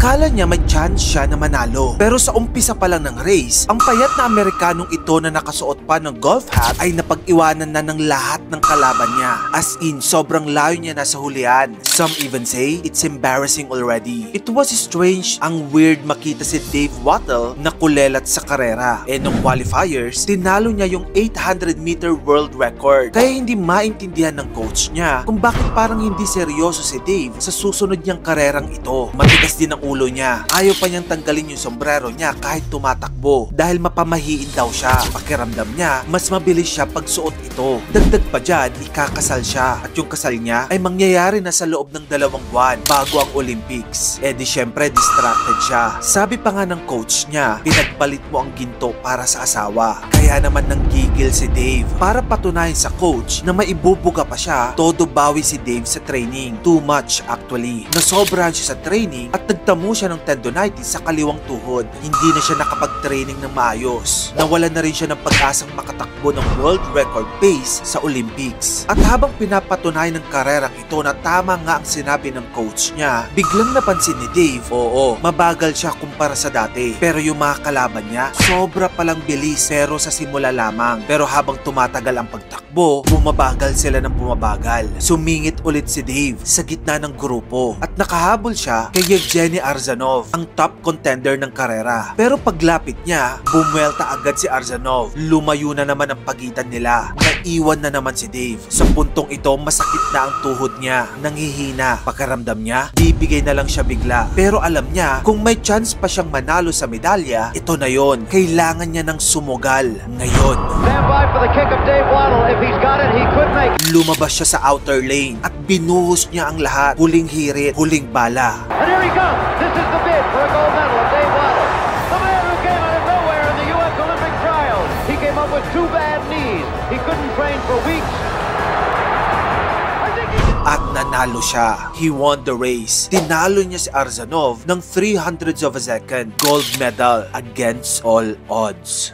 Akala niya may chance siya na manalo. Pero sa umpisa pa lang ng race, ang payat na Amerikanong ito na nakasuot pa ng golf hat ay napag-iwanan na ng lahat ng kalaban niya. As in, sobrang layo niya na sa hulihan. Some even say, it's embarrassing already. It was strange, ang weird makita si Dave Wattle na kulelat sa karera. E nung qualifiers, tinalo niya yung 800-meter world record. Kaya hindi maintindihan ng coach niya kung bakit parang hindi seryoso si Dave sa susunod niyang karerang ito. Matigas din ang ulo niya. Ayaw pa niyang tanggalin yung sombrero niya kahit tumatakbo dahil mapamahiin daw siya. Pakiramdam niya, mas mabilis siya pag suot ito. Dagdag pa dyan, ikakasal siya. At yung kasal niya ay mangyayari na sa loob ng 2 buwan bago ang Olympics. E di syempre distracted siya. Sabi pa nga ng coach niya, pinagpalit mo ang ginto para sa asawa. Kaya naman nanggigil si Dave. Para patunayan sa coach na maibubuga pa siya, todo bawi si Dave sa training. Too much actually. Nasobrahan siya sa training at nagtamo siya ng tendonitis sa kaliwang tuhod. Hindi na siya nakapag-training ng maayos. Nawalan na rin siya ng pag-asang makatakbo ng world record pace sa Olympics. At habang pinapatunayan ng karerang ito na tama nga ang sinabi ng coach niya, biglang napansin ni Dave, oo, mabagal siya kumpara sa dati. Pero yung mga kalaban niya, sobra palang bilis pero sa simula lamang. Pero habang tumatagal ang pagtakbo, bumabagal sila ng bumabagal. Sumingit ulit si Dave sa gitna ng grupo at nakahabol siya kay Yevgeny Arzanov, ang top contender ng karera. Pero paglapit niya, bumwelta agad si Arzanov. Lumayo na naman ang pagitan nila. Naiwan na naman si Dave. Sa puntong ito, masakit na ang tuhod niya. Nanghihina. Pagkaramdam niya, bibigay na lang siya bigla. Pero alam niya, kung may chance pa siyang manalo sa medalya, ito na yon. Kailangan niya ng sumugal ngayon. Stand by for the kick of Dave Wattle. If he's got it, he could make it. Lumabas siya sa outer lane at binuhos niya ang lahat. Huling hirit, huling bala. And here he comes. This is the bid for a gold medal of Dave Wattle. The man who came out of nowhere in the U.S. Olympic trials. He came up with 2 bad knees. He couldn't train for weeks. At nanalo siya. He won the race. Tinalo niya si Arzanov ng 300ths of a second gold medal against all odds.